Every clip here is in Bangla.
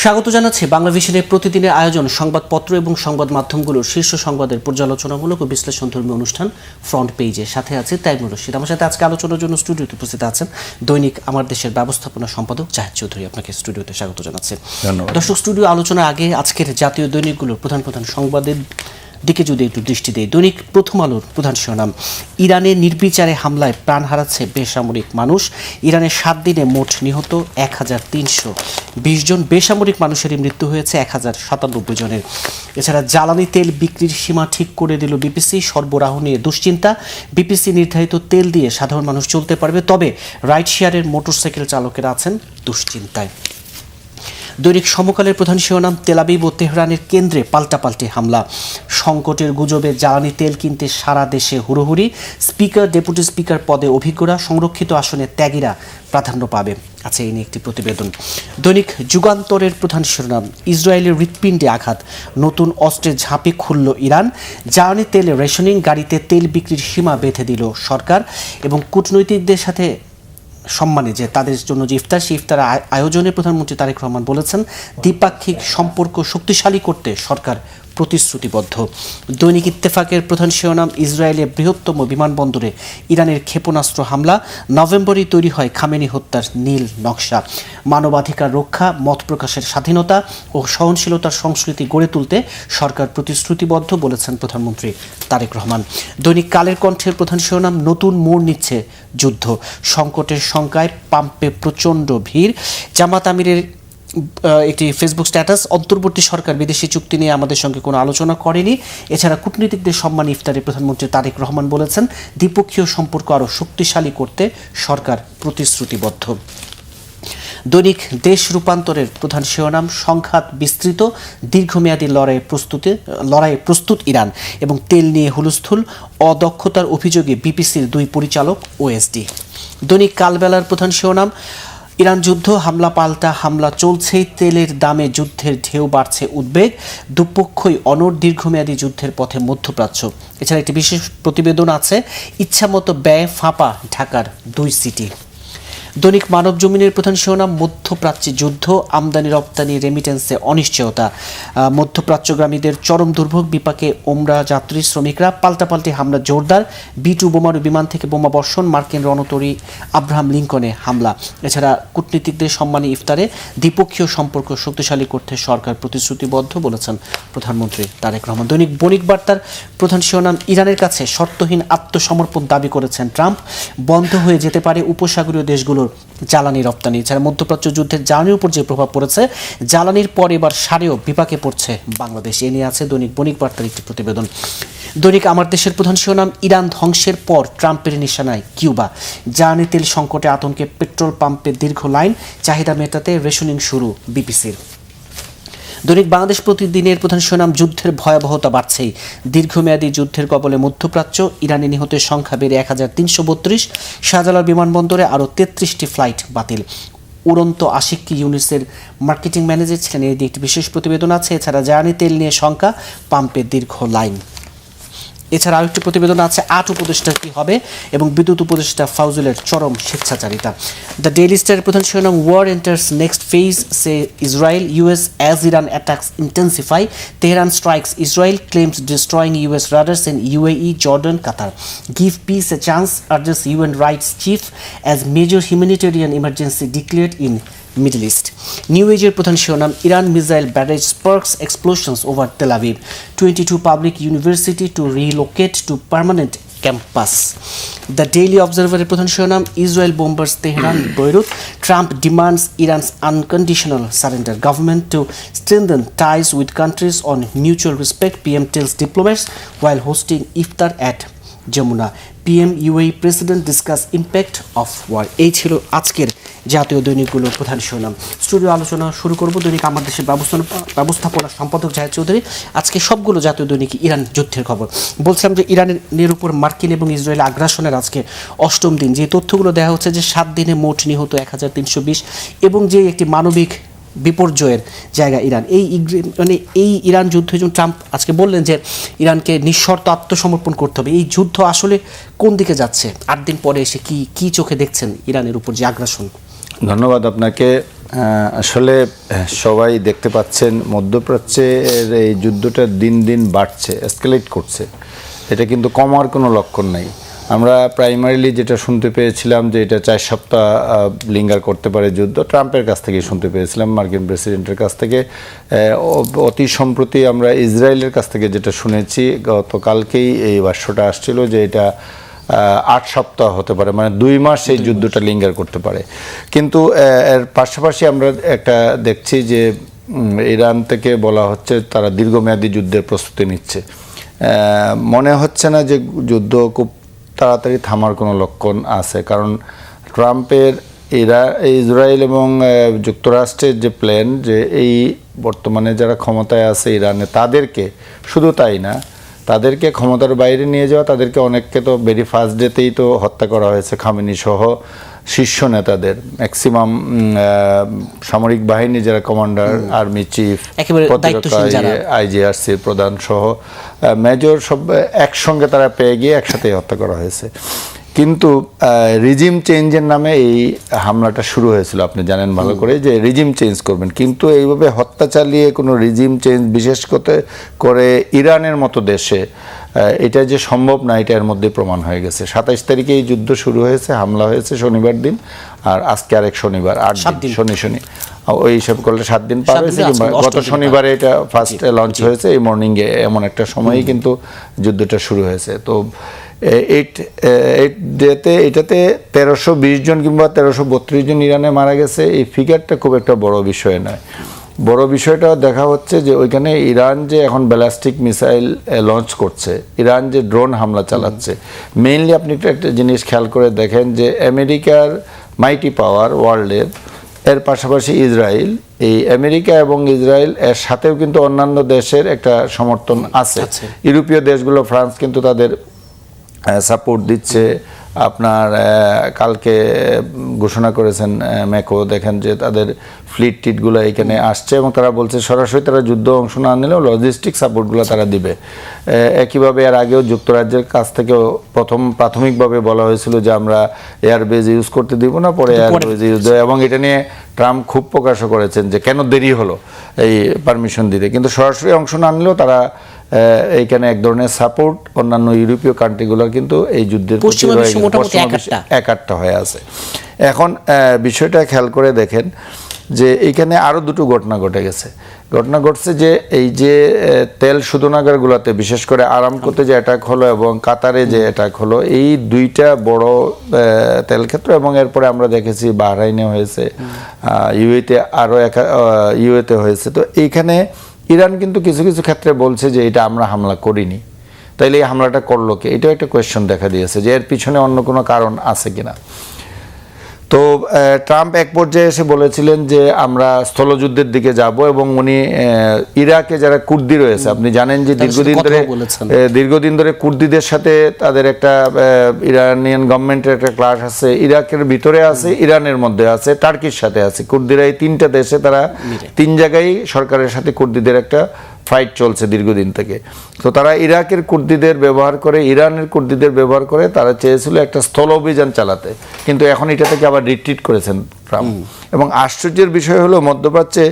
স্বাগত জানাচ্ছি বাংলাভিশনের প্রতিদিনের আয়োজন সংবাদপত্র এবং সংবাদ মাধ্যমগুলোর শীর্ষ সংবাদের পর্যালোচনামূলক ও বিশ্লেষণধর্মী অনুষ্ঠান ফ্রন্ট পেজে। সাথে আছে তাইমুর রশিদ। আমার সাথে আজকে আলোচনার জন্য স্টুডিওতে উপস্থিত আছেন দৈনিক আমার দেশের ব্যবস্থাপনা সম্পাদক জাহিদ চৌধুরী। আপনাকে স্টুডিওতে স্বাগত জানাচ্ছি। দর্শক, স্টুডিও আলোচনার আগে আজকের জাতীয় দৈনিকগুলোর প্রধান সংবাদের দিকে যদি একটু দৃষ্টি দেয়, দৈনিক প্রথম আলোর প্রধান শিরোনাম, ইরানে নির্বিচারে হামলায় প্রাণ হারাচ্ছে বেসামরিক মানুষ। ইরানে 7 দিনে মোট নিহত 1320 জন, বেসামরিক মানুষেরই মৃত্যু হয়েছে 1097 জনের। এছাড়া জ্বালানি তেল বিক্রির সীমা ঠিক করে দিল বিপিসি, সরবরাহ নিয়ে দুশ্চিন্তা। বিপিসি নির্ধারিত তেল দিয়ে সাধারণ মানুষ চলতে পারবে, তবে রাইড শেয়ারের মোটরসাইকেল চালকেরা আছেন দুশ্চিন্তায়। দৈনিক সমকালের প্রধান শিরোনাম, তেল আবিব ও তেহরানের কেন্দ্রে পাল্টাপাল্টি হামলা। সংকটের গুজবে জ্বালানি তেল কিনতে সারা দেশে হুড়োহুড়ি। স্পিকার, ডেপুটি স্পিকার পদে অভিজ্ঞরা, সংরক্ষিত আসনে ত্যাগীরা প্রাধান্য পাবে। আছে এই নিয়ে একটি প্রতিবেদন। দৈনিক যুগান্তরের প্রধান শিরোনাম, ইসরায়েলের হৃৎপিণ্ডে আঘাত, নতুন অস্ত্রের ঝাঁপে খুলল ইরান। জ্বালানি তেলে রেশনিং, গাড়িতে তেল বিক্রির সীমা বেঁধে দিল সরকার। এবং কূটনৈতিকদের সাথে সম্মানে যে তাদের জন্য যে ইফতার, সেই ইফতার আয়োজনে প্রধানমন্ত্রী তারেক রহমান বলেছেন, দ্বিপাক্ষিক সম্পর্ক শক্তিশালী করতে সরকার প্রতিশ্রুতিবদ্ধ। দৈনিক ইত্তেফাকের প্রধান শিরোনাম, ইসরায়েলের বৃহত্তম বিমানবন্দরে ইরানের ক্ষেপণাস্ত্র হামলা। নভেম্বরেই তৈরি হয় খামেনি হত্যার নীল নকশা। মানবাধিকার রক্ষা, মত প্রকাশের স্বাধীনতা ও সহনশীলতার সংস্কৃতি গড়ে তুলতে সরকার প্রতিশ্রুতিবদ্ধ বলেছেন প্রধানমন্ত্রী তারেক রহমান। দৈনিক কালের কণ্ঠের প্রধান শিরোনাম, নতুন মোড় নিচ্ছে যুদ্ধ। সংকটের শঙ্কায় পাম্পে প্রচণ্ড ভিড়। জামাত আমিরের একটি ফেসবুক স্ট্যাটাস, অন্তর্বর্তী সরকার বিদেশি চুক্তি নিয়ে আমাদের সঙ্গে কোনো আলোচনা করেনি। এছাড়া কূটনীতিকদের সম্মান ইফতারে প্রধানমন্ত্রী তারেক রহমান বলেছেন, দ্বিপক্ষীয় সম্পর্ক আরও শক্তিশালী করতে সরকার প্রতিশ্রুতিবদ্ধ। দৈনিক দেশ রূপান্তরের প্রধান শিরোনাম, সংঘাত বিস্তৃত, দীর্ঘমেয়াদী লড়াইয়ে প্রস্তুত ইরান এবং তেল নিয়ে হুলস্থুল। অদক্ষতার অভিযোগে বিপিসির 2 পরিচালক ওএসডি। দৈনিক কালবেলার প্রধান শিরোনাম, ইরান যুদ্ধ, হামলা পাল্টা হামলা চলছেই, তেলের দামে যুদ্ধের ঢেউ বাড়ছে উদ্বেগ। দুপক্ষই অনড়, দীর্ঘমেয়াদী যুদ্ধের পথে মধ্যপ্রাচ্য। এছাড়া একটি বিশেষ প্রতিবেদন আছে, ইচ্ছামতো ব্যয় ফাঁপা ঢাকার 2 সিটি। দৈনিক মানব জমিনের প্রধান শিরোনাম, মধ্যপ্রাচ্যে যুদ্ধ, আমদানি রপ্তানি রেমিটেন্সে অনিশ্চয়তা। মধ্যপ্রাচ্যগামীদের চরম দুর্ভোগ, বিপাকে ওমরা যাত্রী শ্রমিকরা। পাল্টাপাল্টি হামলা জোরদার, B2 বোমারু বিমান থেকে বোমা বর্ষণ, মার্কিন রণতরী আব্রাহাম লিঙ্কনে হামলা। এছাড়া কূটনীতিকদের সম্মানী ইফতারে দ্বিপক্ষীয় সম্পর্ক শক্তিশালী করতে সরকার প্রতিশ্রুতিবদ্ধ বলেছেন প্রধানমন্ত্রী তারেক রহমান। দৈনিক বণিক বার্তার প্রধান শিরোনাম, ইরানের কাছে শর্তহীন আত্মসমর্পণ দাবি করেছেন ট্রাম্প। বন্ধ হয়ে যেতে পারে উপসাগরীয় দেশগুলো জ্বালানি রপ্তানি। এছাড়া মধ্যপ্রাচ্য যুদ্ধের জ্বালানির উপর যে প্রভাব পড়েছে, জ্বালানির পর এবার সারেও বিপাকে পড়ছে বাংলাদেশ। এ নিয়ে আছে দৈনিক বণিক বার্তার একটি প্রতিবেদন। দৈনিক আমার দেশের প্রধান শিরোনাম, ইরান ধ্বংসের পর ট্রাম্পের নিশানায় কিউবা। জ্বালানি তেল সংকটে আতঙ্কে পেট্রোল পাম্পে দীর্ঘ লাইন, চাহিদা মেটাতে রেশনিং শুরু বিপিসির। দৈনিক বাংলাদেশ প্রতিদিনের প্রধান শিরোনাম, যুদ্ধের ভয়াবহতা বাড়ছেই, দীর্ঘমেয়াদী যুদ্ধের কবলে মধ্যপ্রাচ্য। ইরানে নিহতের সংখ্যা বেড়ে 1332। শাহজালাল বিমানবন্দরে আরও 33টি ফ্লাইট বাতিল। উড়ন্ত আশিক ইউনিসের মার্কেটিং ম্যানেজার ছিলেন। এই একটি বিশেষ প্রতিবেদন আছে। এছাড়া জ্বালানি তেল নিয়ে শঙ্কা, পাম্পে দীর্ঘ লাইন। এছাড়া আরেকটি প্রতিবেদন আছে, 8 উপদেষ্টার কি হবে এবং বিদ্যুৎ উপদেষ্টা ফাউজুলের চরম স্বেচ্ছাচারিতা। দ্য ডেইলি স্টারের প্রধান শিরোনাম, war enters next phase, says Israel US as Iran attacks intensify. Tehran strikes Israel, claims destroying US radars in UAE, Jordan, Qatar. Give peace a chance, urges UN rights chief as major humanitarian emergency declared in Middle East. New এজের প্রধান শিরোনাম, Iran missile barrage sparks explosions over Tel 22 public university to relocate to permanent campus. The daily অবজারভারের প্রধান শিরোনাম, Israel bombards Tehran, Beirut. Trump demands Iran's unconditional surrender. Government to strengthen ties with countries on mutual respect, PM tells diplomats while hosting ইফতার at Jamuna. PM UAE president discuss impact of war. এই ছিল আজকের জাতীয় দৈনিকগুলোর প্রধান শিরোনাম। স্টুডিও আলোচনা শুরু করব দৈনিক আমার দেশের ব্যবস্থাপনা সম্পাদক জাহিদ চৌধুরী। আজকে সবগুলো জাতীয় দৈনিক ইরান যুদ্ধের খবর। বলছিলাম যে ইরানের উপর মার্কিন এবং ইসরায়েল আগ্রাসনের আজকে 8ম দিন। যে তথ্যগুলো দেওয়া হচ্ছে যে 7 দিনে মোট নিহত 1320 এবং যে একটি মানবিক বিপর্যয়ের জায়গা ইরান। এই ইরান যুদ্ধ, যেমন ট্রাম্প আজকে বললেন যে ইরানকে নিঃশর্ত আত্মসমর্পণ করতে হবে। এই যুদ্ধ আসলে কোন দিকে যাচ্ছে? 8 দিন পরে এসে কি চোখে দেখছেন ইরানের উপর যে আগ্রাসন? ধন্যবাদ আপনাকে। আসলে সবাই দেখতে পাচ্ছেন মধ্যপ্রাচ্যের এই যুদ্ধটা দিন দিন বাড়ছে, এসকেলেট করছে। এটা কিন্তু কমার কোনো লক্ষণ নাই। আমরা প্রাইমারিলি যেটা শুনতে পেয়েছিলাম যে এটা 4 সপ্তাহ লিঙ্গার করতে পারে যুদ্ধ, ট্রাম্পের কাছ থেকে শুনতে পেয়েছিলাম, মার্কিন প্রেসিডেন্টের কাছ থেকে। অতি সম্প্রতি আমরা ইসরায়েলের কাছ থেকে যেটা শুনেছি, গতকালকেই এই ভাষ্যটা আসছিল যে এটা 8 সপ্তাহ হতে পারে, মানে 2 মাস এই যুদ্ধটা লিঙ্গার করতে পারে। কিন্তু এর পাশাপাশি আমরা একটা দেখছি যে ইরান থেকে বলা হচ্ছে তারা দীর্ঘমেয়াদী যুদ্ধের প্রস্তুতি নিচ্ছে। মনে হচ্ছে না যে যুদ্ধ খুব তাড়াতাড়ি থামার কোনো লক্ষণ আছে, কারণ ট্রাম্পের ইসরায়েল এবং যুক্তরাষ্ট্রের যে প্ল্যান, যে এই বর্তমানে যারা ক্ষমতায় আছে ইরানে তাদেরকে, শুধু তাই না, তাদেরকে ক্ষমতার বাইরে নিয়ে যাওয়া, তাদেরকে অনেককে তো ভেরি ফার্স্ট ডেতেই তো হত্যা করা হয়েছে, খামেনি সহ শীর্ষ নেতাদের, ম্যাক্সিমাম সামরিক বাহিনী যারা কমান্ডার, আর্মি চিফ, আইজিআরসির প্রধান সহ মেজর সব একসঙ্গে তারা পেয়ে গিয়ে একসাথে হত্যা করা হয়েছে। কিন্তু রিজিম চেঞ্জের নামে এই হামলাটা শুরু হয়েছিল, আপনি জানেন ভালো করে, যে রিজিম চেঞ্জ করবেন। কিন্তু এইভাবে হত্যা চালিয়ে কোনো রিজিম চেঞ্জ, বিশেষ করে ইরানের মতো দেশে এটা যে সম্ভব না, এটা এর মধ্যে প্রমাণ হয়ে গেছে। 27 তারিখে এই যুদ্ধ শুরু হয়েছে, হামলা হয়েছে শনিবার দিন, আর আজকে আরেক শনিবার, 8 দিন, শনি ওই হিসাব করলে 7 দিন পার হয়েছে। গত শনিবারে এটা ফার্স্ট লঞ্চ হয়েছে, এই মর্নিংয়ে এমন একটা সময়ই কিন্তু যুদ্ধটা শুরু হয়েছে। তো এটাতে 1320 জন কিংবা 1332 জন ইরানে মারা গেছে, এই ফিগারটা খুব একটা বড় বিষয় নয়। বড় বিষয়টা দেখা হচ্ছে যে ওইখানে ইরান যে এখন ব্যালিস্টিক মিসাইল লঞ্চ করছে, ইরান যে ড্রোন হামলা চালাচ্ছে, মেইনলি আপনি একটা জিনিস খেয়াল করে দেখেন যে আমেরিকার মাইটি পাওয়ার ওয়ার্ল্ডের, এর পাশাপাশি ইসরায়েল, এই আমেরিকা এবং ইসরায়েল এর সাথেও কিন্তু অন্যান্য দেশের একটা সমর্থন আছে। ইউরোপীয় দেশগুলো, ফ্রান্স কিন্তু তাদের সাপোর্ট দিচ্ছে। আপনার কালকে ঘোষণা করেছেন ম্যাকো, দেখেন যে তাদের ফ্লিট টিটগুলো এখানে আসছে এবং তারা বলছে সরাসরি তারা যুদ্ধ অংশ না নিলেও লজিস্টিক সাপোর্টগুলো তারা দিবে। একইভাবে এর আগেও যুক্তরাজ্যের কাছ থেকেও প্রাথমিকভাবে বলা হয়েছিল যে আমরা এয়ারবেজ ইউজ করতে দিব না, পরে এয়ারবেজ ইউজ হয়, এবং এটা নিয়ে ট্রাম্প খুব প্রকাশও করেছেন যে কেন দেরি হলো এই পারমিশন দিতে। কিন্তু সরাসরি অংশ না নিলেও তারা এইখানে এক ধরনের সাপোর্ট অন্যান্য ইউরোপীয় কান্ট্রিগুলোর কিন্তু এই যুদ্ধের একাট্টা হয়ে আছে। এখন বিষয়টা খেয়াল করে দেখেন যে এইখানে আরও দুটো ঘটনা ঘটছে যে এই যে তেল শোধনাগারগুলোতে, বিশেষ করে আরামকোতে যে অ্যাটাক হলো এবং কাতারে যে অ্যাটাক হলো, এই দুইটা বড় তেল ক্ষেত্র, এবং এরপরে আমরা দেখেছি বাহরাইনে হয়েছে, ইউএতে হয়েছে। তো এইখানে ইরান কিন্তু কিছু কিছু ক্ষেত্রে বলছে যে এটা আমরা হামলা করিনি, তাইলে এই হামলাটা করলো কে? এটাও একটা কোয়েশ্চন দেখা দিয়েছে যে এর পিছনে অন্য কোনো কারণ আছে কিনা। তো ট্রাম্প এক পর্যায়ে এসে বলেছিলেন যে আমরা স্থলযুদ্ধের দিকে যাব, এবং উনি ইরাকে যারা কুর্দি রয়েছে, আপনি জানেন যে দীর্ঘদিন ধরে কুর্দিদের সাথে তাদের একটা ইরানিয়ান গভর্নমেন্টের একটা ক্লাশ আছে, ইরাকের ভিতরে আছে, ইরানের মধ্যে আছে, টার্কির সাথে আছে। কুর্দিরা এই 3টা দেশে, তারা 3 জায়গায় সরকারের সাথে কুর্দিদের একটা ফাইট চলছে দীর্ঘদিন থেকে। তো তারা ইরাকের কুর্দিদের ব্যবহার করে, ইরানের কুর্দিদের ব্যবহার করে তারা চেয়েছিল একটা স্থল অভিযান চালাতে, কিন্তু এখন এটা থেকে আবার রিট্রিট করেছেন ট্রাম্প। এবং আশ্চর্যের বিষয় হলো মধ্যপ্রাচ্যে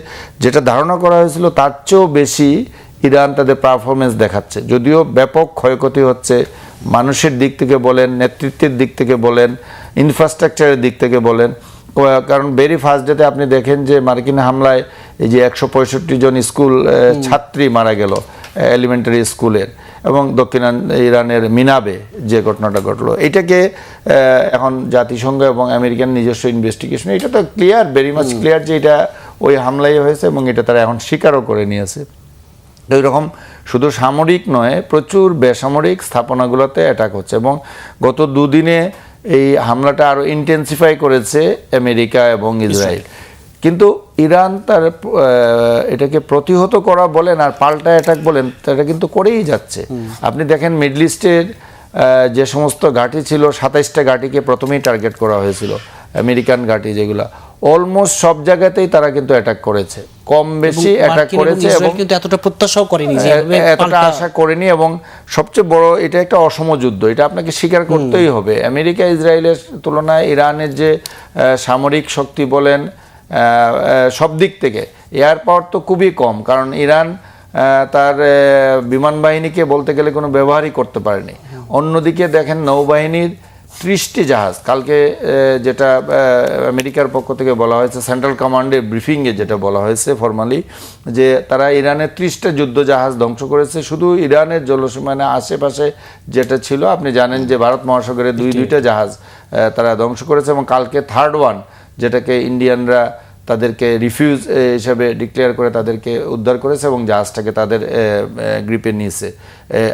যেটা ধারণা করা হয়েছিল তার চেয়েও বেশি ইরান তাদের পারফরমেন্স দেখাচ্ছে, যদিও ব্যাপক ক্ষয়ক্ষতি হচ্ছে মানুষের দিক থেকে বলেন, নেতৃত্বের দিক থেকে বলেন, ইনফ্রাস্ট্রাকচারের দিক থেকে বলেন। কারণ ভেরি ফার্স্ট ডেতে আপনি দেখেন যে মার্কিন হামলায় এই যে 165 জন স্কুল ছাত্রী মারা গেল এলিমেন্টারি স্কুলের, এবং দক্ষিণ ইরানের মিনাবে যে ঘটনাটা ঘটলো, এটাকে এখন জাতিসংঘ এবং আমেরিকান নিজস্ব ইনভেস্টিগেশন, এটা তো ক্লিয়ার, ভেরি মাচ ক্লিয়ার যে এটা ওই হামলাই হয়েছে, এবং এটা তারা এখন স্বীকারও করে নিয়েছে। ওই রকম শুধু সামরিক নয়, প্রচুর বেসামরিক স্থাপনাগুলোতে অ্যাটাক হচ্ছে, এবং গত 2 দিনে এই হামলাটা আরও ইন্টেন্সিফাই করেছে আমেরিকা এবং ইসরায়েল। কিন্তু ইরান তার এটাকে প্রতিহত করা বলেন আর পাল্টা অ্যাটাক বলেন, এটা কিন্তু করেই যাচ্ছে। আপনি দেখেন মিডল ইস্টের যে সমস্ত ঘাঁটি ছিল, 27টা ঘাঁটিকে প্রথমেই টার্গেট করা হয়েছিল, আমেরিকান ঘাঁটি যেগুলো, অলমোস্ট সব জায়গাতেই তারা কিন্তু অ্যাটাক করেছে, কম বেশি অ্যাটাক করেছে, এবং কিন্তু এতটা প্রত্যাশাও করেনি, এতটা আশা করেনি। এবং সবচেয়ে বড়, এটা একটা অসম যুদ্ধ, এটা আপনাকে স্বীকার করতেই হবে। আমেরিকা ইসরায়েলের তুলনায় ইরানের যে সামরিক শক্তি বলেন, সব দিক থেকে এয়ার পাওয়ার তো খুবই কম, কারণ ইরান তার বিমান বাহিনীকে বলতে গেলে কোনো ব্যবহারই করতে পারেনি। অন্যদিকে দেখেন নৌবাহিনীর 30টি জাহাজ, কালকে যেটা আমেরিকার পক্ষ থেকে বলা হয়েছে সেন্ট্রাল কমান্ডের ব্রিফিংয়ে যেটা বলা হয়েছে ফরমালি, যে তারা ইরানের 30টা যুদ্ধ জাহাজ ধ্বংস করেছে শুধু ইরানের জলসীমানা আশেপাশে যেটা ছিল। আপনি জানেন যে ভারত মহাসাগরে দুইটা জাহাজ তারা ধ্বংস করেছে, এবং কালকে থার্ড ওয়ান যেটাকে ইন্ডিয়ানরা তাদেরকে রিফিউজ হিসাবে ডিক্লেয়ার করে তাদেরকে উদ্ধার করেছে এবং জাহাজটাকে তাদের গ্রিপে নিয়েছে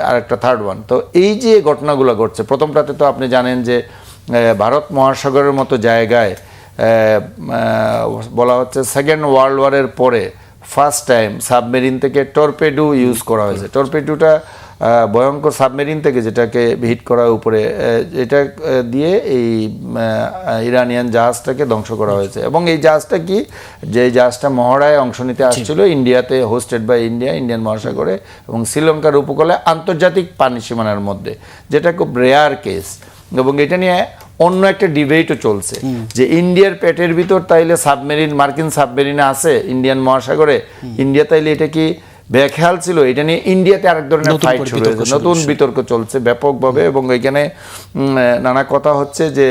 আরেকটা থার্ড ওয়ান। তো এই যে ঘটনাগুলো ঘটছে, প্রথমটাতে তো আপনি জানেন যে ভারত মহাসাগরের মতো জায়গায় বলা হচ্ছে সেকেন্ড ওয়ার্ল্ড ওয়ারের পরে ফার্স্ট টাইম সাবমেরিন থেকে টর্পেডো ইউজ করা হয়েছে। টর্পেডোটা ভয়ঙ্কর সাবমেরিন থেকে যেটাকে হিট করা উপরে, এটা দিয়ে এই ইরানিয়ান জাহাজটাকে ধ্বংস করা হয়েছে। এবং এই জাহাজটা কি, যে জাহাজটা মহড়ায় অংশ নিতে আসছিল ইন্ডিয়াতে, হোস্টেড বাই ইন্ডিয়ান মহাসাগরে এবং শ্রীলঙ্কার উপকূলে আন্তর্জাতিক পানি সীমানার মধ্যে, যেটা খুব রেয়ার কেস। এবং এটা নিয়ে অন্য একটা ডিবেটও চলছে যে ইন্ডিয়ার পেটের ভিতর তাইলে সাবমেরিন, মার্কিন সাবমেরিনে আছে ইন্ডিয়ান মহাসাগরে, ইন্ডিয়া তাইলে এটা কি বেখেয়াল ছিল? এটা নিয়ে ইন্ডিয়াতে আরেক ধরনের ফাইট শুরু হয়েছে, নতুন বিতর্ক চলছে ব্যাপকভাবে। এবং এখানে নানা কথা হচ্ছে যে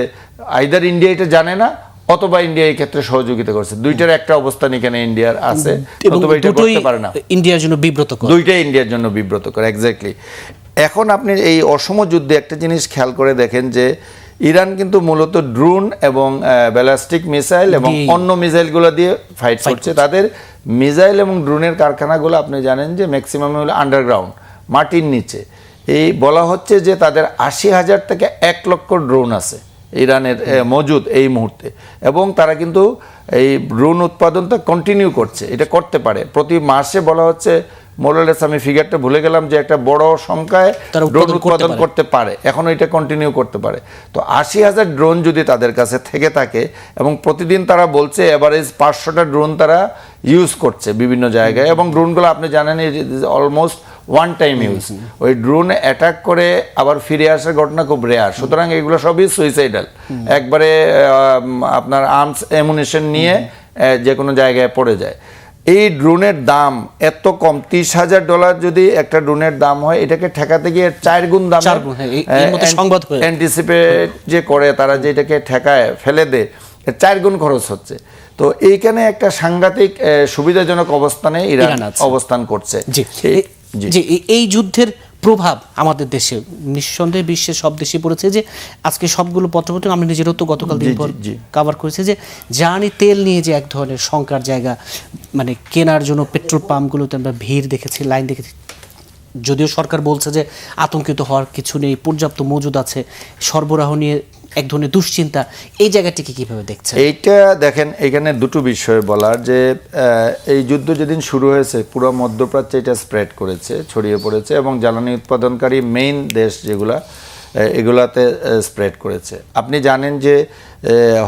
আইদার ইন্ডিয়া এটা জানে না অথবা ইন্ডিয়া এই ক্ষেত্রে সহযোগিতা করছে। দুইটার একটা অবস্থান এখানে ইন্ডিয়ার আছে, অথবা এটা করতে পারে না। ইন্ডিয়ার জন্য বিব্রতকর, দুইটাই ইন্ডিয়ার জন্য বিব্রতকর, এক্স্যাক্টলি। এখন আপনি এই অসম যুদ্ধে একটা জিনিস খেয়াল করে দেখেন যে ইরান কিন্তু মূলত ড্রোন এবং ব্যালিস্টিক মিসাইল এবং অন্য মিসাইলগুলো দিয়ে ফাইট করছে। তাদের মিসাইল এবং ড্রোনের কারখানাগুলো আপনি জানেন যে ম্যাক্সিমাম হলো আন্ডারগ্রাউন্ড, মাটির নিচে। এই বলা হচ্ছে যে তাদের 80,000 থেকে 1 লক্ষ ড্রোন আছে ইরানের মজুদ এই মুহূর্তে, এবং তারা কিন্তু এই ড্রোন উৎপাদনটা কন্টিনিউ করছে, এটা করতে পারে। প্রতি মাসে বলা হচ্ছে মোরালেস, আমি ফিগারটা ভুলে গেলাম, যে একটা বড় সংখ্যায় ড্রোন উৎপাদন করতে পারে, এখনো এটা কন্টিনিউ করতে পারে। তো 80,000 ড্রোন যদি তাদের কাছে থেকে থাকে, এবং প্রতিদিন তারা বলছে এভারেজ 500টা ড্রোন তারা ইউজ করছে বিভিন্ন জায়গায়, এবং ড্রোনগুলো আপনি জানেন অলমোস্ট ওয়ান টাইম ইউজ, ওই ড্রোন অ্যাটাক করে আবার ফিরে আসার ঘটনা খুব রেয়ার। সুতরাং এগুলো সবই সুইসাইডাল, একবারে আপনার আর্মস অ্যামুনিশন নিয়ে যে কোনো জায়গায় পড়ে যায়। এই ড্রোনের দাম এত কম, $30,000 যদি একটা ড্রোনের দাম হয়, এটাকে ঠেকাতে গিয়ে 4 গুণ দাম অ্যান্টিসিপেট যে করে তারা, যে এটাকে ঠেকায় ফেলে দেয়, 4 গুণ খরচ হচ্ছে। তো এইখানে একটা সাংঘাতিক সুবিধাজনক অবস্থানে ইরান অবস্থান করছে। যে এই যুদ্ধের প্রভাব আমাদের দেশে নিঃসন্দেহে বিশ্বের সব দেশে পড়েছে। যে আজকে সবগুলো পত্রপত্রিকা আমরা নিজেরও তো গতকাল দিন পর কভার করেছে যে জ্বালানি তেল নিয়ে যে এক ধরনের শঙ্কার জায়গা, মানে কেনার জন্য পেট্রোল পাম্পগুলোতে আমরা ভিড় দেখেছি, লাইন দেখেছি। যদিও সরকার বলছে যে আতঙ্কিত হওয়ার কিছু নেই, পর্যাপ্ত মজুদ আছে, সরবরাহ নিয়ে এক ধরনের দুশ্চিন্তা, এই জায়গাটিকে কিভাবে দেখছেন? এইটা দেখেন, এখানে দুটো বিষয় বলার, যে এই যুদ্ধ যেদিন শুরু হয়েছে পুরো মধ্যপ্রাচ্যে এটা স্প্রেড করেছে, ছড়িয়ে পড়েছে, এবং জ্বালানি উৎপাদনকারী মেইন দেশ যেগুলা, এগুলাতে স্প্রেড করেছে। আপনি জানেন যে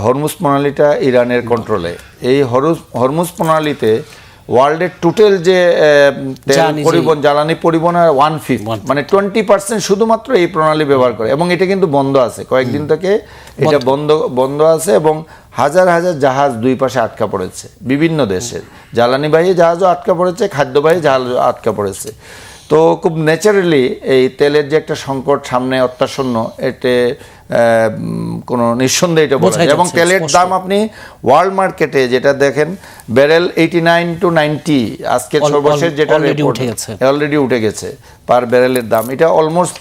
হরমুজ প্রণালীটা ইরানের কন্ট্রোলে। এই হরমুজ প্রণালীতে ওয়ার্ল্ডের টোটাল যে জ্বালানি পরিবহনের 1/5, মানে 20% শুধুমাত্র এই প্রণালী ব্যবহার করে, এবং এটা কিন্তু বন্ধ আছে, কয়েকদিন থেকে এটা বন্ধ আছে, এবং হাজার হাজার জাহাজ দুই পাশে আটকা পড়েছে। বিভিন্ন দেশের জ্বালানিবাহী জাহাজও আটকা পড়েছে, খাদ্যবাহী জাহাজও আটকা পড়েছে। তো খুব ন্যাচারালি এই তেলের যে একটা সংকট সামনে অত্যাসন্ন, এতে কোনো নিঃসন্দেহে এটা বলা যায়। এবং তেলের দাম আপনি ওয়ার্ল্ড মার্কেটে যেটা দেখেন, ব্যারেল 89 to 90 আজকে সর্বশেষ যেটা অলরেডি উঠে গেছে পার ব্যারেলের দাম, এটা অলমোস্ট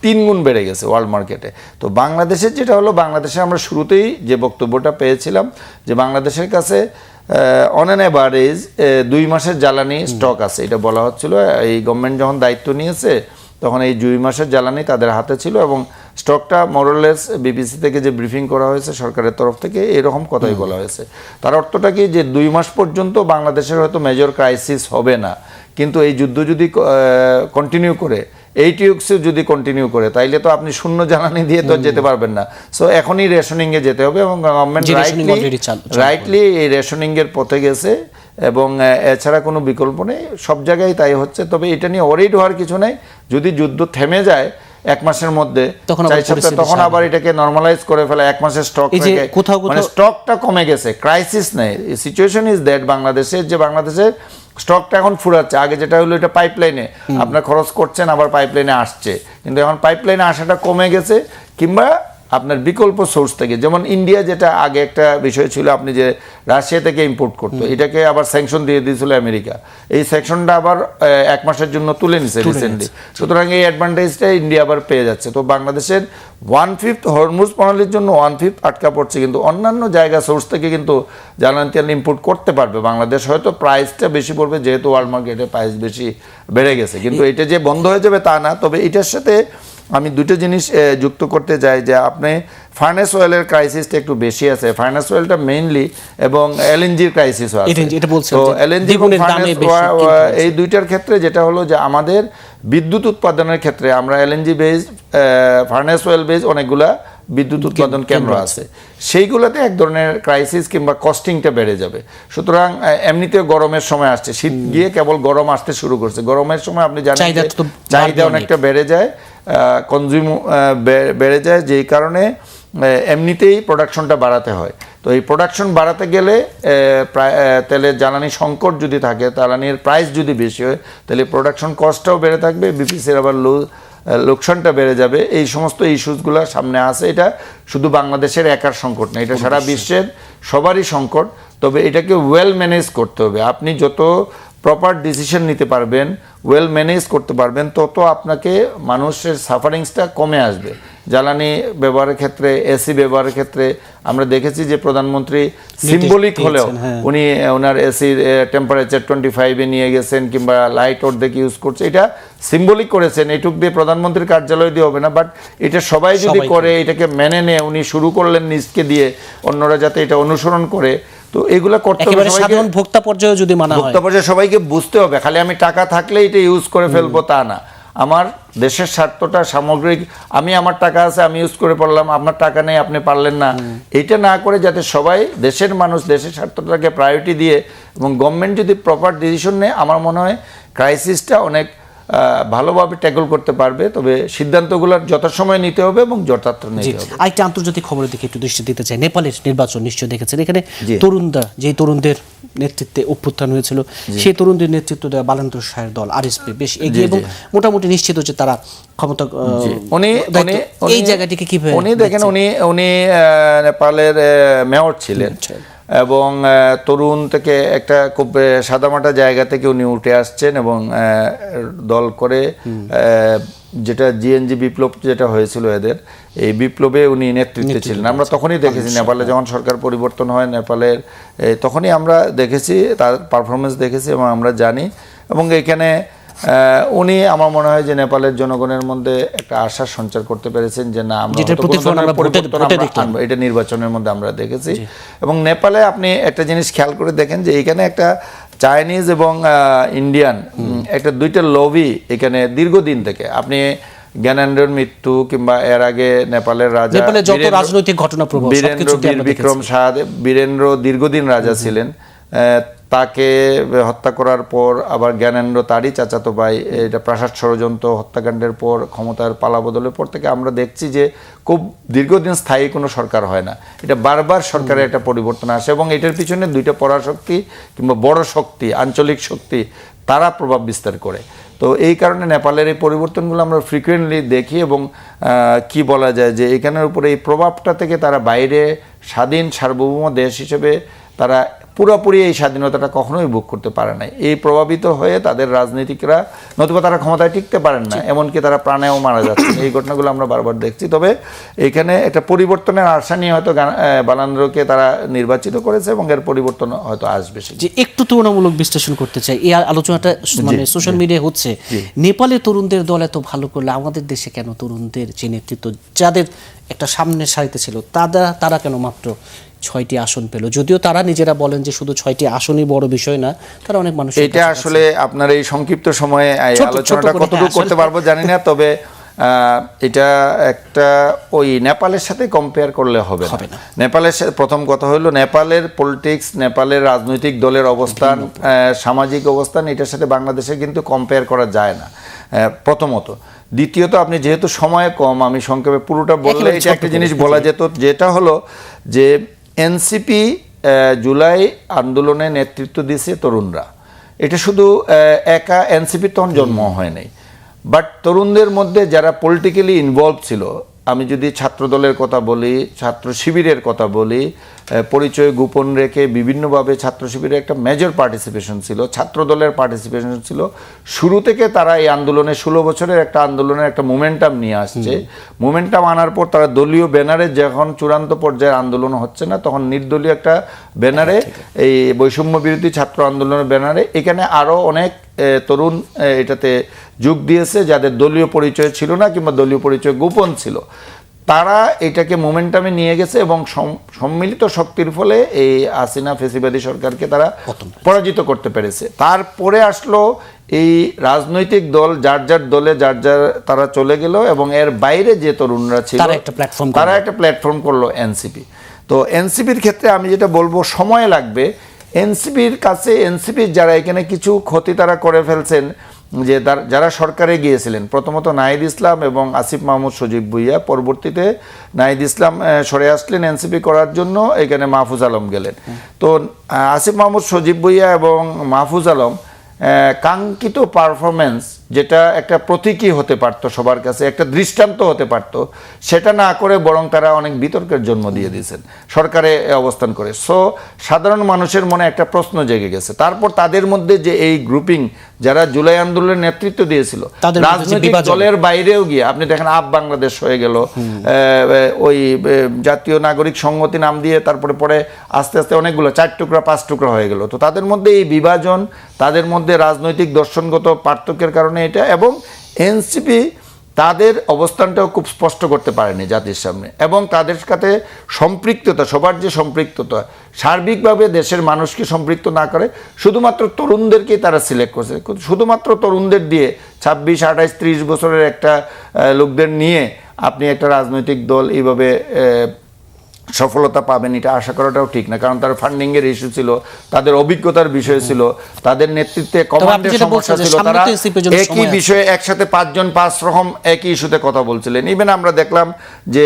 3 গুণ বেড়ে গেছে ওয়ার্ল্ড মার্কেটে। তো বাংলাদেশের যেটা হলো, বাংলাদেশে আমরা শুরুতেই যে বক্তব্যটা পেয়েছিলাম যে বাংলাদেশের কাছে অন অ্যান অ্যাভারেজ 2 মাসের জ্বালানি স্টক আছে, এটা বলা হচ্ছিল। এই গভর্নমেন্ট যখন দায়িত্ব নিয়েছে তখন এই 2 মাসের জ্বালানি তাদের হাতে ছিল, এবং স্টকটা মোরলেস বিবিসি থেকে যে ব্রিফিং করা হয়েছে সরকারের তরফ থেকে, এরকম কথাই বলা হয়েছে। তার অর্থটা কি, যে 2 মাস পর্যন্ত বাংলাদেশের হয়তো মেজর ক্রাইসিস হবে না, কিন্তু এই যুদ্ধ যদি কন্টিনিউ করে, এইটিউক্সও যদি কন্টিনিউ করে, তাইলে তো আপনি শূন্য জ্বালানি দিয়ে তো যেতে পারবেন না। সো এখনই রেশনিংয়ে যেতে হবে, এবং গভর্নমেন্ট রাইটলি এই রেশনিংয়ের পথে গেছে, এবং এছাড়া কোনো বিকল্প নেই, সব জায়গায় তাই হচ্ছে। তবে এটা নিয়ে ওয়ারিড হওয়ার কিছু নেই। যদি যুদ্ধ থেমে যায় এক মাসের মধ্যে তখন আবার 4 সপ্তাহ, তখন আবার এটাকে নরমালাইজ করে ফেলে, এক মাসের স্টক এই যে রেখে, কোথাও মানে স্টকটা কমে গেছে, ক্রাইসিস নেই, সিচুয়েশন ইজ দ্যাট বাংলাদেশের স্টকটা এখন ফুরাচ্ছে। আগে যেটা হলো এটা পাইপলাইনে আপনার খরচ করছেন, আবার পাইপলাইনে আসছে, কিন্তু এখন পাইপলাইনে আসাটা কমে গেছে, কিংবা আপনার বিকল্প সোর্স থেকে, যেমন ইন্ডিয়া যেটা আগে একটা বিষয় ছিল, আপনি যে রাশিয়া থেকে ইম্পোর্ট করতো, এটাকে আবার স্যাংশন দিয়ে দিয়েছিল আমেরিকা, এই স্যাংশনটা আবার 1 মাসের জন্য তুলে নিছে রিসেন্টলি। সুতরাং এই অ্যাডভান্টেজটা ইন্ডিয়া আবার পেয়ে যাচ্ছে। তো বাংলাদেশের 1/5 হরমুজ প্রণালীর জন্য 1/5 আটকা পড়ছে, কিন্তু অন্যান্য জায়গা সোর্স থেকে কিন্তু জ্বালানি তেল ইম্পোর্ট করতে পারবে বাংলাদেশ। হয়তো প্রাইসটা বেশি পড়বে, যেহেতু ওয়ার্ল্ড মার্কেটে প্রাইস বেশি বেড়ে গেছে, কিন্তু এটা যে বন্ধ হয়ে যাবে তা না। তবে এটার সাথে আমি দুটো জিনিস যুক্ত করতে চাই, যে আপনি ফার্নেস অয়েলের ক্রাইসিসটা একটু বেশি আছে, ফার্নেস অয়েলটা মেইনলি, এবং এলএনজির ক্রাইসিসও আছে। তো এলএনজি এবং ফার্নেস, এই দুইটার ক্ষেত্রে যেটা হলো যে আমাদের বিদ্যুৎ উৎপাদনের ক্ষেত্রে আমরা LNG base, furnace oil base অনেকগুলা বিদ্যুৎ উৎপাদন কেন্দ্র আছে, সেইগুলোতে এক ধরনের ক্রাইসিস কিংবা কস্টিংটা বেড়ে যাবে। সুতরাং এমনিতে গরমের সময় আসছে, শীত গিয়ে কেবল গরম আসতে শুরু করছে, গরমের সময় আপনি জানেন চাহিদা অনেকটা বেড়ে যায়, কনজিউম বেড়ে যায়, যেই কারণে এমনিতেই প্রোডাকশনটা বাড়াতে হয়। তো এই প্রোডাকশন বাড়াতে গেলে তেলের জ্বালানি সংকট যদি থাকে, জ্বালানির প্রাইস যদি বেশি হয়, তাহলে প্রোডাকশন কস্টটাও বেড়ে থাকবে, বিপিসির আবার লোকসানটা বেড়ে যাবে। এই সমস্ত ইস্যুসগুলো সামনে আসে। এটা শুধু বাংলাদেশের একার সংকট না, এটা সারা বিশ্বের সবারই সংকট। তবে এটাকে ওয়েল ম্যানেজ করতে হবে। আপনি যত প্রপার ডিসিশন নিতে পারবেন, ওয়েল ম্যানেজ করতে পারবেন, তত আপনাকে মানুষের সাফারিংসটা কমে আসবে। জ্বালানি ব্যবহারের ক্ষেত্রে, এসি ব্যবহারের ক্ষেত্রে আমরা দেখেছি যে প্রধানমন্ত্রী সিম্বলিক হলেও উনি ওনার এসির টেম্পারেচার 25-এ নিয়ে গেছেন, কিংবা লাইট অর্ধেক ইউজ করছে, এটা সিম্বলিক করেছেন। এইটুক দিয়ে প্রধানমন্ত্রীর কার্যালয় দিয়ে হবে না, বাট এটা সবাই যদি করে, এটাকে মেনে নেয়, উনি শুরু করলেন নিজকে দিয়ে, অন্যরা যাতে এটা অনুসরণ করে। তো এগুলা করতে হবে সাধারণ ভোক্তা পর্যায়ে, যদি মানা হয় ভোক্তা পর্যায়ে সবাইকে বুঝতে হবে। খালি আমি টাকা থাকলে এটা ইউজ করে ফেলবো তা না, আমার দেশের স্বার্থটা সামগ্রিক, আমি আমার টাকা আছে আমি ইউজ করে পারলাম, আপনার টাকা নেই আপনি পারলেন না, এইটা না করে যাতে সবাই দেশের মানুষ দেশের স্বার্থটাকে প্রায়োরিটি দিয়ে, এবং গভর্নমেন্ট যদি প্রপার ডিসিশন নেয়, আমার মনে হয় ক্রাইসিসটা অনেক ভালোভাবে ট্যাকল করতে পারবে। তবে সিদ্ধান্তগুলো যথাসময়ে নিতে হবে এবং যথার্থ নিতে হবে। আরেকটা আন্তর্জাতিক খবরের দিকে একটু দৃষ্টি দিতে চাই। নেপালের নির্বাচন নিশ্চয় দেখেছেন, এখানে তরুণদের নেতৃত্বে অভ্যুত্থান হয়েছিল, সেই তরুণদের নেতৃত্ব দেওয়া বালেন্দ্র শাহের দল আরএসপি বেশ এগিয়ে, এবং মোটামুটি নিশ্চিত যে তারা ক্ষমতা, এই জায়গাটিকে কিভাবে উনি দেখেন, উনি নেপালের মেয়র ছিলেন, এবং তরুণ থেকে একটা খুব সাদামাটা জায়গা থেকে উনি উঠে আসছেন, এবং দল করে যেটা জিএনজি বিপ্লব যেটা হয়েছিল এদের, এই বিপ্লবে উনি নেতৃত্বে ছিলেন। আমরা তখনই দেখেছি নেপালে যখন সরকার পরিবর্তন হয়, নেপালের তখনই আমরা দেখেছি তার পারফরমেন্স দেখেছি, এবং আমরা জানি। এবং এখানে উনি আমার মনে হয় যে নেপালের জনগণের মধ্যে একটা আশা সঞ্চার করতে পেরেছেন যে না, আমরা এটা নির্বাচনের মধ্যে আমরা দেখেছি। এবং নেপালে আপনি একটা জিনিস খেয়াল করে দেখেন যে এখানে একটা চাইনিজ এবং ইন্ডিয়ান একটা দুইটা লবি এখানে দীর্ঘদিন থেকে, আপনি জ্ঞানেন্দ্রের মৃত্যু কিংবা এর আগে নেপালের রাজা রাজনৈতিক ঘটনা বীরেন্দ্র দীর্ঘদিন রাজা ছিলেন, তাকে হত্যা করার পর আবার জ্ঞানেন্দ্র তারই চাচাতো ভাই, এটা প্রাসাদ ষড়যন্ত্র হত্যাকাণ্ডের পর ক্ষমতার পালাবদলের পর থেকে আমরা দেখছি যে খুব দীর্ঘদিন স্থায়ী কোনো সরকার হয় না, এটা বারবার সরকারের একটা পরিবর্তন আসে, এবং এটার পিছনে দুইটা পরাশক্তি কিংবা বড় শক্তি, আঞ্চলিক শক্তি, তারা প্রভাব বিস্তার করে। তো এই কারণে নেপালের এই পরিবর্তনগুলো আমরা ফ্রিকুয়েন্টলি দেখি, এবং কি বলা যায় যে এখানের উপরে এই প্রভাবটা থেকে তারা বাইরে স্বাধীন সার্বভৌম দেশ হিসেবে তারা পুরোপুরি এই স্বাধীনতাটা কখনোই ভোগ করতে পারে নাই। এই প্রভাবিত হয়ে তাদের রাজনীতিকরা, নতুবা তারা ক্ষমতায় টিকতে পারেন না, এমনকি তারা প্রাণেও মারা যাচ্ছে। এই ঘটনাগুলো আমরা বারবার দেখছি। তবে এখানে একটা পরিবর্তনের আশা নিয়ে হয়তো বালেন্দ্রকে তারা নির্বাচিত করেছে, এবং এর পরিবর্তন হয়তো আসবে। যে একটু তুলনামূলক বিশ্লেষণ করতে চাই, এই আলোচনাটা মানে সোশ্যাল মিডিয়ায় হচ্ছে, নেপালে তরুণদের দল এত ভালো করলে আমাদের দেশে কেন তরুণদের যে নেতৃত্ব, যাদের একটা সামনের সারিতে ছিল, তারা কেন মাত্র 6টি আসন পেল? যদিও তারা নিজেরা বলেন যে শুধু 6টি আসনই বড় বিষয় না, তারা অনেক মানুষ। এটা আসলে আপনার এই সংক্ষিপ্ত সময়ে আলোচনাটা কতটুকু করতে পারবো জানি না, তবে এটা একটা ওই নেপালের সাথে কম্পেয়ার করলে হবে না। নেপালের সাথে প্রথম কথা হলো নেপালের পলিটিক্স, নেপালের রাজনৈতিক দলের অবস্থান, সামাজিক অবস্থান, এটার সাথে বাংলাদেশে কিন্তু কম্পেয়ার করা যায় না প্রথমত। দ্বিতীয়ত আপনি যেহেতু সময় কম, আমি সংক্ষেপে পুরোটা বললে এটা একটা জিনিস বলা যেত, যেটা হলো যে এনসিপি জুলাই আন্দোলনে নেতৃত্ব দিয়েছে তরুণরা। এটা শুধু একা এনসিপির তখন জন্ম হয় নাই, বাট তরুণদের মধ্যে যারা পলিটিক্যালি ইনভলভ ছিল, আমি যদি ছাত্র দলের কথা বলি, ছাত্র শিবিরের কথা বলি, পরিচয় গোপন রেখে বিভিন্নভাবে ছাত্র শিবিরের একটা মেজর পার্টিসিপেশন ছিল, ছাত্র দলের পার্টিসিপেশন ছিল। শুরু থেকে তারা এই আন্দোলনে 16 বছরের একটা আন্দোলনের একটা মোমেন্টাম নিয়ে আসছে। মোমেন্টাম আনার পর তারা দলীয় ব্যানারে, যখন চূড়ান্ত পর্যায়ের আন্দোলন হচ্ছে না, তখন নির্দলীয় একটা ব্যানারে, এই বৈষম্য বিরোধী ছাত্র আন্দোলনের ব্যানারে, এখানে আরও অনেক তরুণ এটাতে যোগ দিয়েছে যাদের দলীয় পরিচয় ছিল না কিংবা দলীয় পরিচয় গোপন ছিল। তারা এটাকে মোমেন্টামে নিয়ে গেছে এবং সম্মিলিত শক্তির ফলে এই হাসিনা ফেসিবাদী সরকারকে তারা পরাজিত করতে পেরেছে। তারপরে আসলো এই রাজনৈতিক দল, যার যার দলে যার যার তারা চলে গেল, এবং এর বাইরে যে তরুণরা ছিল তারা একটা প্ল্যাটফর্ম করলো এনসিপি। তো এনসিপির ক্ষেত্রে আমি যেটা বলবো, সময় লাগবে। এনসিপির কাছে, এনসিপির যারা এখানে কিছু ক্ষতি তারা করে ফেলছেন, যে যারা সরকারে গিয়েছিলেন, প্রথমত নাহিদ ইসলাম এবং আসিফ মাহমুদ সজীব ভুইয়া, পরবর্তীতে নাহিদ ইসলাম সরে আসলেন এনসিপি করার জন্য, এখানে মাহফুজ আলম গেলেন। তো আসিফ মাহমুদ সজীব ভুইয়া এবং মাহফুজ আলম কাঙ্ক্ষিত পারফরমেন্স, যেটা একটা প্রতীকী হতে পারত সবার কাছে, একটা দৃষ্টান্ত হতে পারত, সেটা না করে বরং তারা অনেক বিতর্কের জন্ম দিয়ে দিয়েছেন সরকারে অবস্থান করে। সো সাধারণ মানুষের মনে একটা প্রশ্ন জেগে গেছে। তারপর তাদের মধ্যে যে এই গ্রুপিং, যারা জুলাই আন্দোলনের নেতৃত্ব দিয়েছিল, রাজনৈতিক দলের বাইরেও গিয়ে, আপনি দেখেন আপ বাংলাদেশ হয়ে গেল, ওই জাতীয় নাগরিক সংহতি নাম দিয়ে তারপরে পরে আস্তে আস্তে অনেকগুলো 4 টুকরা 5 টুকরা হয়ে গেল। তো তাদের মধ্যে এই বিভাজন, তাদের মধ্যে রাজনৈতিক দর্শনগত পার্থক্যের কারণে এটা, এবং এনসিপি তাদের অবস্থানটাও খুব স্পষ্ট করতে পারেনি জাতির সামনে, এবং তাদের সাথে সম্পৃক্ততা, সবার যে সম্পৃক্ততা, সার্বিকভাবে দেশের মানুষকে সম্পৃক্ত না করে শুধুমাত্র তরুণদেরকেই তারা সিলেক্ট করছে। শুধুমাত্র তরুণদের দিয়ে 26, 28, 30 বছরের একটা লোকদের নিয়ে আপনি একটা রাজনৈতিক দল এইভাবে সফলতা পাবেন, এটা আশা করাটাও ঠিক না। কারণ তার ফান্ডিং এর ইস্যু ছিল, তাদের অভিজ্ঞতার বিষয় ছিল, তাদের নেতৃত্বে কমান্ডের সমস্যা ছিল। তারা একই বিষয়ে একসাথে 5 জন 5 রকম একই ইস্যুতে কথা বলছিলেন। ইভেন আমরা দেখলাম যে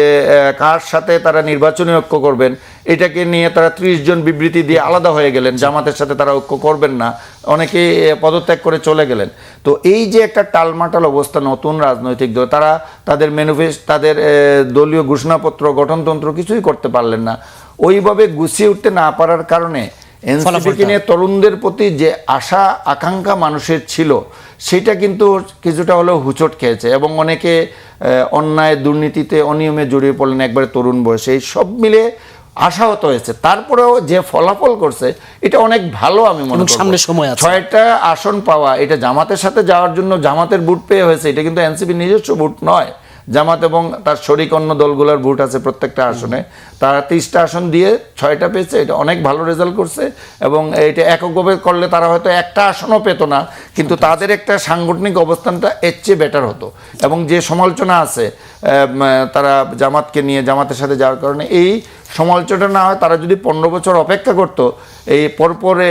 কার সাথে তারা নির্বাচনী ঐক্য করবেন, এটাকে নিয়ে তারা 30 জন বিবৃতি দিয়ে আলাদা হয়ে গেলেন। জামাতের সাথে তারা ঐক্য করবেন না, অনেকে পদত্যাগ করে চলে গেলেন। তো এই যে একটা টালমাটাল অবস্থা, নতুন রাজনৈতিক দল, তারা তাদের ম্যানিফেস্টো, তাদের দলীয় ঘোষণাপত্র, গঠনতন্ত্র কিছুই করতে পারলেন না। ওইভাবে গুছিয়ে উঠতে না পারার কারণে এনসিপিকে নিয়ে তরুণদের প্রতি যে আশা আকাঙ্ক্ষা মানুষের ছিল, সেটা কিন্তু কিছুটা হলেও হুচট খেয়েছে, এবং অনেকে অন্যায়, দুর্নীতিতে, অনিয়মে জড়িয়ে পড়লেন একবারে তরুণ বয়সে। এই সব মিলে আশাহত হয়েছে। তারপরেও যে ফলাফল করছে এটা অনেক ভালো আমি মনে করি। সামনে সময় আছে 6টা আসন পাওয়া, এটা জামাতের সাথে যাওয়ার জন্য জামাতের ভোট পেয়ে হয়েছে, এটা কিন্তু এনসিপির নিজস্ব ভোট নয়। জামাত এবং তার শরিক অন্য দলগুলোর ভোট আছে প্রত্যেকটা আসনে, তারা 30টা আসন দিয়ে 6টা পেয়েছে, এটা অনেক ভালো রেজাল্ট করছে। এবং এটা এককভাবে করলে তারা হয়তো একটা আসনও পেত না, কিন্তু তাদের একটা সাংগঠনিক অবস্থানটা এর চেয়ে বেটার হতো। এবং যে সমালোচনা আছে তারা জামাতকে নিয়ে, জামাতের সাথে যাওয়ার কারণে, এই সমালোচনা না হয়, তারা যদি 15 বছর অপেক্ষা করতো, এই পরপরে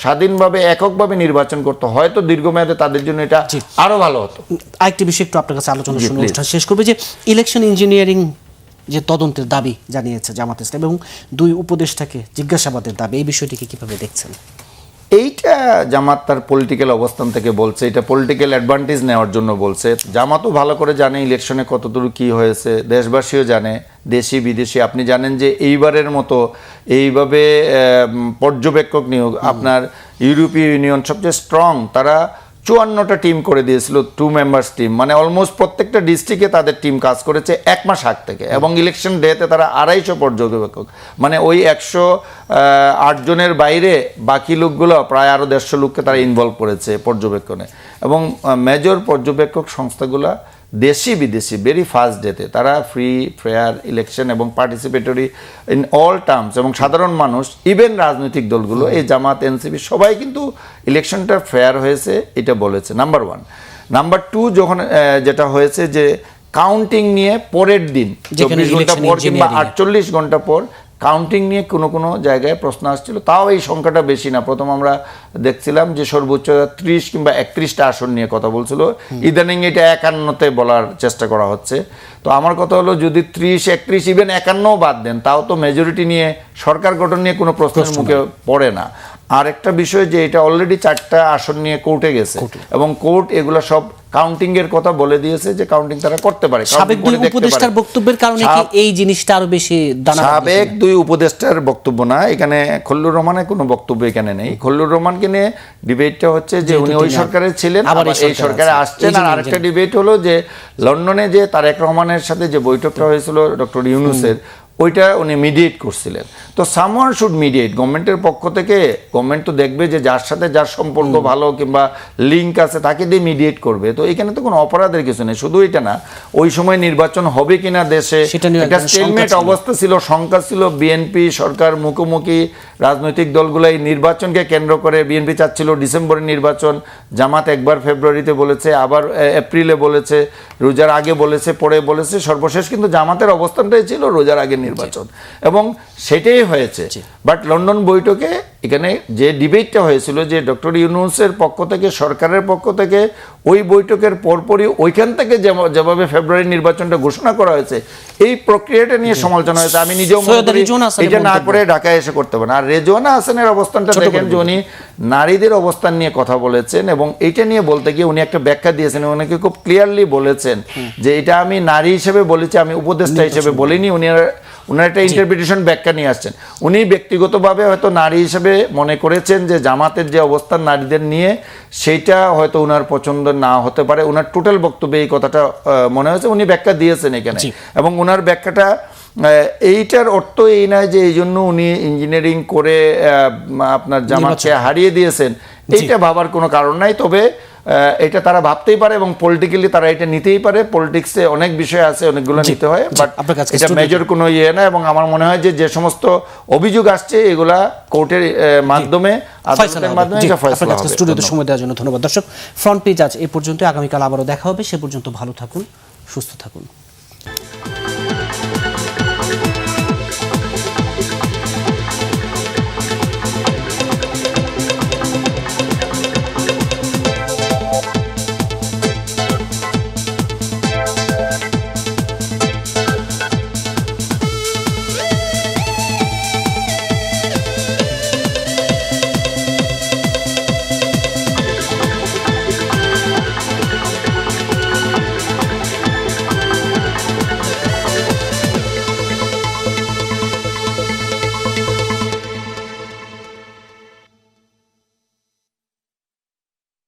স্বাধীনভাবে এককভাবে নির্বাচন করতো, হয়তো দীর্ঘমেয়াদে তাদের জন্য এটা আরো ভালো হতো। আরেকটি বিষয় একটু আপনার কাছে আলোচনা শুনে অনুষ্ঠান শেষ করবে, যে ইলেকশন ইঞ্জিনিয়ারিং যে তদন্তের দাবি জানিয়েছে জামাত ইসলাম এবং 2 উপদেষ্টাকে জিজ্ঞাসাবাদের দাবি, এই বিষয়টিকে কিভাবে দেখছেন? এইটা জামাত তার পলিটিক্যাল অবস্থান থেকে বলছে, এটা পলিটিক্যাল অ্যাডভান্টেজ নেওয়ার জন্য বলছে। জামাতও ভালো করে জানে ইলেকশনে কতদূর কি হয়েছে, দেশবাসীও জানে, দেশি বিদেশি। আপনি জানেন যে এইবারের মতো এইভাবে পর্যবেক্ষক নিয়োগ, আপনার ইউরোপীয় ইউনিয়ন সবচেয়ে স্ট্রং, তারা 54টা টিম করে দিয়েছিল, 2 মেম্বার্স টিম, মানে অলমোস্ট প্রত্যেকটা ডিস্ট্রিক্টে তাদের টিম কাজ করেছে 1 মাস আগ থেকে। এবং ইলেকশন ডেতে তারা 250 পর্যবেক্ষক, মানে ওই 108 জনের বাইরে বাকি লোকগুলো প্রায় আরও 150 লোককে তারা ইনভলভ করেছে পর্যবেক্ষণে। এবং মেজর পর্যবেক্ষক সংস্থাগুলো দেশি বিদেশি ভেরি ফাস্ট ডেতে তারা ফ্রি ফেয়ার ইলেকশন এবং পার্টিসিপেটরি ইন অল টার্মস, এবং সাধারণ মানুষ, ইভেন রাজনৈতিক দলগুলো, এই জামাত, এনসিপি সবাই কিন্তু ইলেকশনটা ফেয়ার হয়েছে এটা বলেছে, নাম্বার 1। নাম্বার 2 যখন যেটা হয়েছে যে কাউন্টিং নিয়ে পরের দিন 24 ঘন্টা পর কিংবা 48 ঘন্টা পর কাউন্টিং নিয়ে কোনো জায়গায় প্রশ্ন আসছিল, তাও এই সংখ্যাটা বেশি না। প্রথম আমরা দেখছিলাম যে সর্বোচ্চ 30 কিংবা 31টা আসন নিয়ে কথা বলছিল, ইদানিং এটা 51তে বলার চেষ্টা করা হচ্ছে। তো আমার কথা হলো যদি 30, 31, ইভেন 51ও বাদ দেন, তাও তো মেজরিটি নিয়ে সরকার গঠন নিয়ে কোনো প্রশ্নের মুখে পড়ে না। আর একটা বিষয় যে এটা অলরেডি 4টা আসন নিয়ে কোর্টে গেছে এবং কোর্ট এগুলো সব কাউন্টিং এর কথা বলে দিয়েছে যে কাউন্টিং তারা করতে পারে। সাবেক দুই উপদেষ্টার বক্তব্যের কারণে কি এই জিনিসটা আরো বেশি দানা? সাবেক দুই উপদেষ্টার বক্তব্য না, এখানে খল্লুর রহমানের কোনো বক্তব্য এখানে নেই। খল্লুর রহমানকে নিয়ে ডিবেটটা হচ্ছে যে উনি ওই সরকারে ছিলেন, আবার এই সরকারে আসছেন। আর আরেকটা ডিবেট হলো যে লন্ডনে যে তারেক রহমানের সাথে যে বৈঠকটা হয়েছিল ডক্টর ইউনূসের, ওইটা উনি মিডিয়েট করছিলেন। তো সামওয়ান শুড মিডিয়েট। গভর্নমেন্টের পক্ষ থেকে গভর্নমেন্ট তো দেখবে যে যার সাথে যার সম্পর্ক ভালো কিংবা লিঙ্ক আছে তাকে দিয়ে মিডিয়েট করবে। তো এখানে তো কোনো অপরাধের কিছু নেই। শুধু এটা না, ওই সময় নির্বাচন হবে কিনা দেশে একটা স্টেলমেট অবস্থা ছিল, শঙ্কা ছিল। বিএনপি সরকার মুখোমুখি, রাজনৈতিক দলগুলো এই নির্বাচনকে কেন্দ্র করে, বিএনপি চাচ্ছিল ডিসেম্বরে নির্বাচন, জামাত একবার ফেব্রুয়ারিতে বলেছে, আবার এপ্রিলে বলেছে, রোজার আগে বলেছে, পরে বলেছে। সর্বশেষ কিন্তু জামাতের অবস্থানটাই ছিল রোজার আগে নির্বাচন, এবং সেটাই হয়েছে। বাট লন্ডন বৈঠকে এখানে যে ডিবেটটা হয়েছিল যে ডক্টর ইউনূসের পক্ষ থেকে, সরকারের পক্ষ থেকে ওই বৈঠকের পরপরই ওইখান থেকে যেভাবে ফেব্রুয়ারি নির্বাচনটা ঘোষণা করা হয়েছে, এই প্রক্রিয়াটা নিয়ে সমালোচনা হয়েছে। আমি নিজেও মনে করি এটা না করে ঢাকায় এসে করতে পারে। আর রেজওয়ানা হাসানের অবস্থানটা দেখেন যে উনি নারীদের অবস্থান নিয়ে কথা বলেছেন, এবং এইটা নিয়ে বলতে গিয়ে উনি একটা ব্যাখ্যা দিয়েছেন। উনাকে খুব ক্লিয়ারলি বলেছেন যে এটা আমি নারী হিসেবে বলেছি, আমি উপদেষ্টা হিসেবে বলিনি। উনার একটা ইন্টারপ্রিটেশন ব্যাখ্যা নিয়ে আসছেন। উনি ব্যক্তিগতভাবে হয়তো নারী হিসেবে মনে করেছেন যে জামাতের যে অবস্থান নারীদের নিয়ে, সেইটা হয়তো উনার পছন্দ না হতে পারে। উনার টোটাল বক্তব্যে এই কথাটা মনে হয়েছে, উনি ব্যাখ্যা দিয়েছেন এখানে। এবং উনার ব্যাখ্যাটা এইটার অর্থ এই নয় যে এই জন্য উনি ইঞ্জিনিয়ারিং করে আপনার জামাতকে হারিয়ে দিয়েছেন, এইটা ভাবার কোনো কারণ নাই। তবে এটা তারা ভাবতেই পারে এবং পলিটিক্যালি তারা এটা নিতেই পারে। পলিটিক্সে অনেক বিষয় আছে, অনেকগুলো নিতে হয়, বাট এটা মেজর কোনো ইয়ে না। এবং আমার মনে হয় যে সমস্ত অভিযোগ আসছে এগুলা কোর্টের মাধ্যমে, আদালতের মাধ্যমে ফয়সালা হবে। স্টুডিওতে সময় দেওয়ার জন্য ধন্যবাদ। দর্শক, ফ্রন্ট পেজ আজ এই পর্যন্ত। আগামীকাল আবারও দেখা হবে। সে পর্যন্ত ভালো থাকুন, সুস্থ থাকুন।